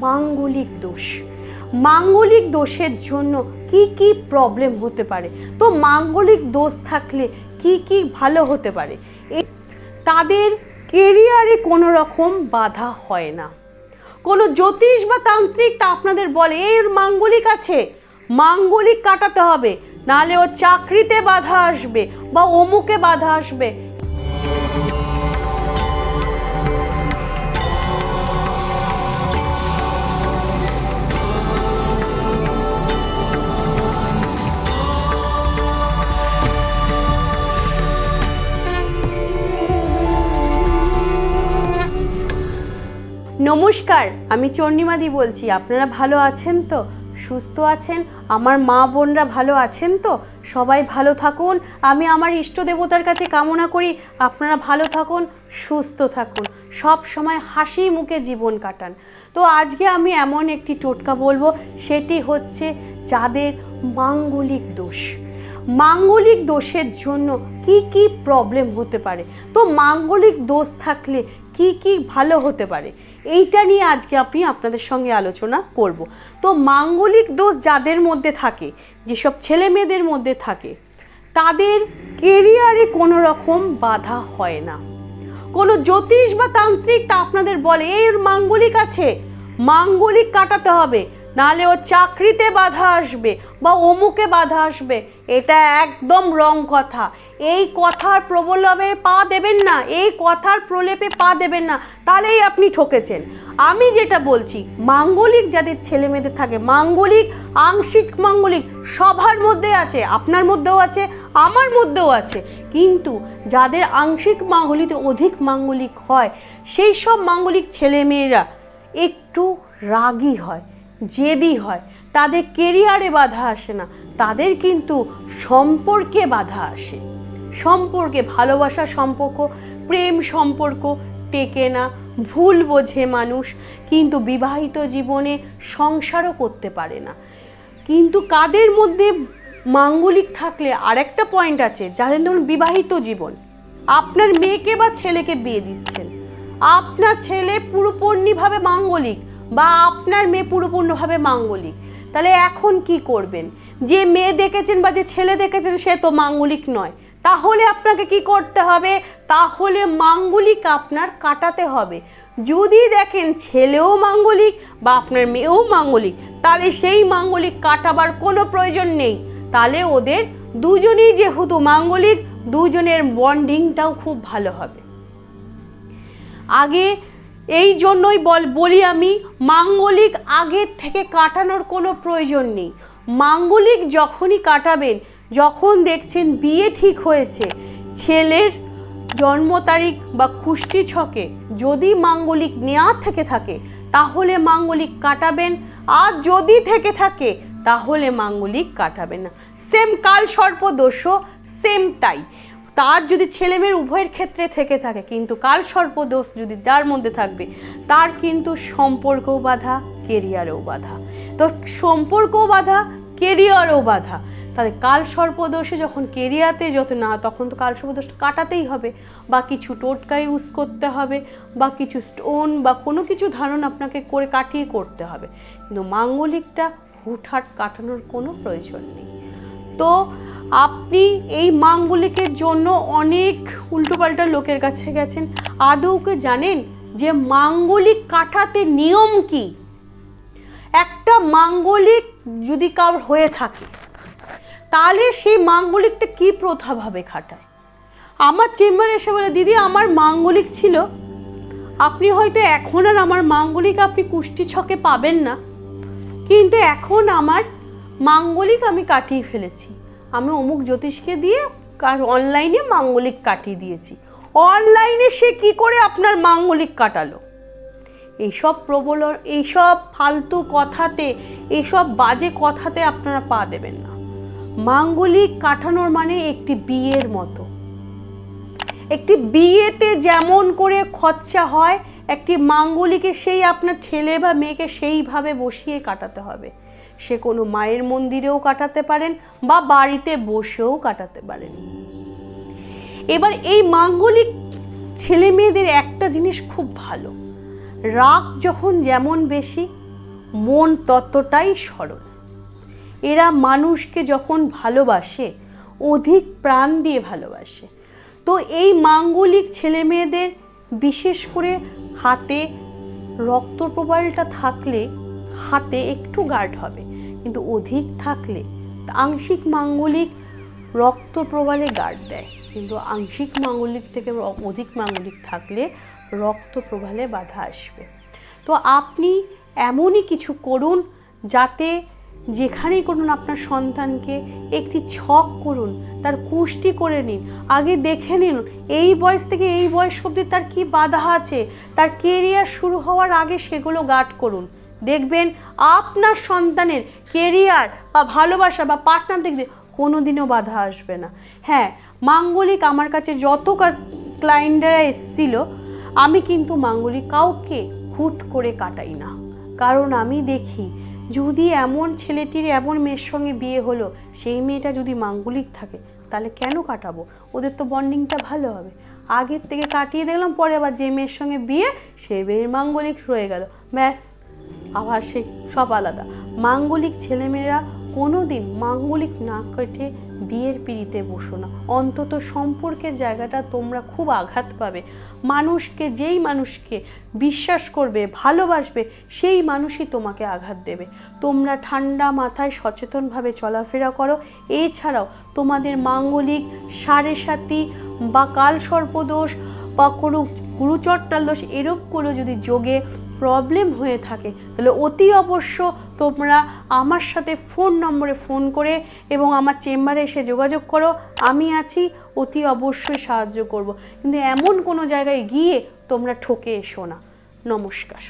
মাঙ্গলিক দোষ। মাঙ্গলিক দোষের জন্য কি কি প্রবলেম হতে পারে, তো মাঙ্গলিক দোষ থাকলে কি কি ভালো হতে পারে। তাদের কেরিয়ারে কোনো রকম বাধা হয় না। কোনো জ্যোতিষ বা তান্ত্রিক তা আপনাদের বলে এর মাঙ্গলিক আছে, মাঙ্গলিক কাটাতে হবে, নাহলে ও চাকরিতে বাধা আসবে বা অমুকে বাধা আসবে। নমস্কার, আমি চন্ডিমাদি বলছি। আপনারা ভালো আছেন তো, সুস্থ আছেন? আমার মা বোনরা ভালো আছেন তো? সবাই ভালো থাকুন। আমি আমার ইষ্ট দেবতার কাছে কামনা করি আপনারা ভালো থাকুন, সুস্থ থাকুন, সব সময় হাসি মুখে জীবন কাটান। তো আজকে আমি এমন একটি টোটকা বলবো, সেটি হচ্ছে যাদের মাঙ্গলিক দোষ। মাঙ্গলিক দোষের জন্য কি কি প্রবলেম হতে পারে, তো মাঙ্গলিক দোষ থাকলে কি কি ভালো হতে পারে, এইটা নিয়ে আজকে আমি আপনাদের সঙ্গে আলোচনা করব। তো মাঙ্গলিক দোষ যাদের মধ্যে থাকে, যেসব ছেলে মেয়েদের মধ্যে থাকে, তাদের কেরিয়ারে কোনো রকম বাধা হয় না। কোনো জ্যোতিষ বা তান্ত্রিক তা আপনাদের বলে এর মাঙ্গলিক আছে, মাঙ্গলিক কাটাতে হবে, নাহলে ও চাকরিতে বাধা আসবে বা অমুকে বাধা আসবে। এটা একদম রং কথা। এই কথার প্রবলভে পা দেবেন না, এই কথার প্রলেপে পা দেবেন না, তাহলেই আপনি ঠকেছেন। আমি যেটা বলছি, মাঙ্গলিক যাদের ছেলে মেয়েদের থাকে, মাঙ্গলিক আংশিক মাঙ্গলিক সবার মধ্যে আছে, আপনার মধ্যেও আছে, আমার মধ্যেও আছে। কিন্তু যাদের আংশিক মাঙ্গলিক অধিক মাঙ্গলিক হয়, সেই সব মাঙ্গলিক ছেলে মেয়েরা একটু রাগী হয়, জেদি হয়। তাদের কেরিয়ারে বাধা আসে না, তাদের কিন্তু সম্পর্কে বাধা আসে। সম্পর্কে, ভালোবাসার সম্পর্ক, প্রেম সম্পর্ক টেকে না, ভুল বোঝে মানুষ, কিন্তু বিবাহিত জীবনে সংসারও করতে পারে না। কিন্তু কাদের মধ্যে মাঙ্গলিক থাকলে আরেকটা পয়েন্ট আছে, যাদের ধরুন বিবাহিত জীবন, আপনার মেয়েকে বা ছেলেকে বিয়ে দিচ্ছেন, আপনার ছেলে পুরোপূর্ণভাবে মাঙ্গলিক বা আপনার মেয়ে পুরোপূর্ণভাবে মাঙ্গলিক, তাহলে এখন কি করবেন? যে মেয়ে দেখেছেন বা যে ছেলে দেখেছেন সে তো মাঙ্গলিক নয়, তাহলে আপনাকে কি করতে হবে? তাহলে মাঙ্গলিক আপনার কাটাতে হবে। যদি দেখেন ছেলেও মাঙ্গলিক বা আপনার মেয়েও মাঙ্গলিক, তাহলে সেই মাঙ্গলিক কাটাবার কোনো প্রয়োজন নেই। তাহলে ওদের দুজনেই যেহেতু মাঙ্গলিক, দুজনের বন্ডিংটাও খুব ভালো হবে। আগে এই জন্যই বলি আমি, মাঙ্গলিক আগের থেকে কাটানোর কোনো প্রয়োজন নেই। মাঙ্গলিক যখনই কাটাবেন, যখন দেখছেন বিয়ে ঠিক হয়েছে, ছেলের জন্ম তারিখ বা কুষ্টি ছকে যদি মাঙ্গলিক নেওয়া থেকে থাকে, তাহলে মাঙ্গলিক কাটাবেন। আর যদি থেকে থাকে তাহলে মাঙ্গলিক কাটাবেন না। সেম কাল সর্প দোষও সেম তাই। তার যদি ছেলে মেয়ের উভয়ের ক্ষেত্রে থেকে থাকে, কিন্তু কাল সর্প দোষ যদি যার মধ্যে থাকবে, তার কিন্তু সম্পর্কও বাধা, কেরিয়ারেও বাধা। তো সম্পর্কও বাধা, কেরিয়ারও বাধা। তাহলে কাল সর্পদোষে যখন কেরিয়াতে যত না, তখন তো কাল সর্পদোষটা কাটাতেই হবে, বা কিছু টোটকা ইউজ করতে হবে, বা কিছু স্টোন বা কোনো কিছু ধারণ আপনাকে করে কাটিয়ে করতে হবে। কিন্তু মাঙ্গলিকটা হুটহাট কাটানোর কোনো প্রয়োজন নেই। তো আপনি এই মাঙ্গলিকের জন্য অনেক উল্টোপাল্টা লোকের কাছে গেছেন, আদৌকে জানেন যে মাঙ্গলিক কাটাতে নিয়ম কি? একটা মাঙ্গলিক যদি কারোর হয়ে থাকে, তাহলে সেই মাঙ্গলিকটা কী প্রথাভাবে খাটায়? আমার চেম্বারে এসে বলে, দিদি আমার মাঙ্গলিক ছিল, আপনি হয়তো এখন আর আমার মাঙ্গলিক আপনি কুষ্টি ছকে পাবেন না, কিন্তু এখন আমার মাঙ্গলিক আমি কাটিয়ে ফেলেছি, আমি অমুক জ্যোতিষকে দিয়ে অনলাইনে মাঙ্গলিক কাটিয়ে দিয়েছি। অনলাইনে সে কি করে আপনার মাঙ্গলিক কাটালো? এইসব এইসব ফালতু কথাতে, এইসব বাজে কথাতে আপনারা পা দেবেন না। মাঙ্গলিক কাটানোর মানে একটি বিয়ের মতো। একটি বিয়েতে যেমন করে খরচা হয়, একটি মাঙ্গলিকে সেই আপনার ছেলে বা মেয়েকে সেইভাবে বসিয়ে কাটাতে হবে। সে কোনো মায়ের মন্দিরেও কাটাতে পারেন বা বাড়িতে বসেও কাটাতে পারেন। এবার এই মাঙ্গলিক ছেলে মেয়েদের একটা জিনিস খুব ভালো, রাগ যখন যেমন বেশি, মন ততটাই সরল। এরা মানুষকে যখন ভালোবাসে অধিক প্রাণ দিয়ে ভালোবাসে। তো এই মাঙ্গলিক ছেলে মেয়েদের বিশেষ করে হাতে রক্ত প্রবালটা থাকলে হাতে একটু গার্ড হবে, কিন্তু অধিক থাকলে আংশিক মাঙ্গলিক রক্ত প্রবালে গার্ড দেয়, কিন্তু আংশিক মাঙ্গলিক থেকে অধিক মাঙ্গলিক থাকলে রক্ত প্রবালে বাধা আসবে। তো আপনি এমনই কিছু করুন যাতে যেখানেই করুন আপনার সন্তানকে একটি ছক করুন, তার কুষ্টি করে নিন, আগে দেখে নিন এই বয়স থেকে এই বয়স অবধি তার কী বাধা আছে, তার কেরিয়ার শুরু হওয়ার আগে সেগুলো গার্ড করুন। দেখবেন আপনার সন্তানের কেরিয়ার বা ভালোবাসা বা পার্টনার দেখতে কোনো দিনও বাধা আসবে না। হ্যাঁ, মাঙ্গলিক আমার কাছে যত ক্লায়েন্টরা এসেছিল, আমি কিন্তু মাঙ্গলিক কাউকে হুট করে কাটাই না, কারণ আমি দেখি যদি এমন ছেলেটির এমন মেয়ের সঙ্গে বিয়ে হলো, সেই মেয়েটা যদি মাঙ্গলিক থাকে তাহলে কেন কাটাবো, ওদের তো বন্ডিংটা ভালো হবে। আগের থেকে কাটিয়ে দেখলাম, পরে আবার যে মেয়ের সঙ্গে বিয়ে সে মেয়ের মাঙ্গলিক রয়ে গেল, ব্যাস আবার সে সব আলাদা। মাঙ্গলিক ছেলেমেয়েরা কোনো দিন মাঙ্গলিক না কেটে বিয়ের পিঁড়িতে বসো না, অন্তত সম্পর্কের জায়গাটা তোমরা খুব আঘাত পাবে। যেই মানুষকে বিশ্বাস করবে ভালোবাসবে সেই মানুষই তোমাকে আঘাত দেবে। তোমরা ঠান্ডা মাথায় সচেতনভাবে চলাফেরা করো। এছাড়াও তোমাদের মাঙ্গলিক সাড়ে সাতি বা কালসর্পদোষ বা কোনো গুরুচট্টাল দোষ এরকম কোনো যদি যোগে প্রবলেম হয়ে থাকে তাহলে অতি অবশ্য তোমরা আমার সাথে ফোন নম্বরে ফোন করে এবং আমার চেম্বারে এসে যোগাযোগ করো, আমি আছি, অতি অবশ্যই সাহায্য করব। কিন্তু এমন কোনো জায়গায় গিয়ে তোমরা ঠকে এসো না। নমস্কার।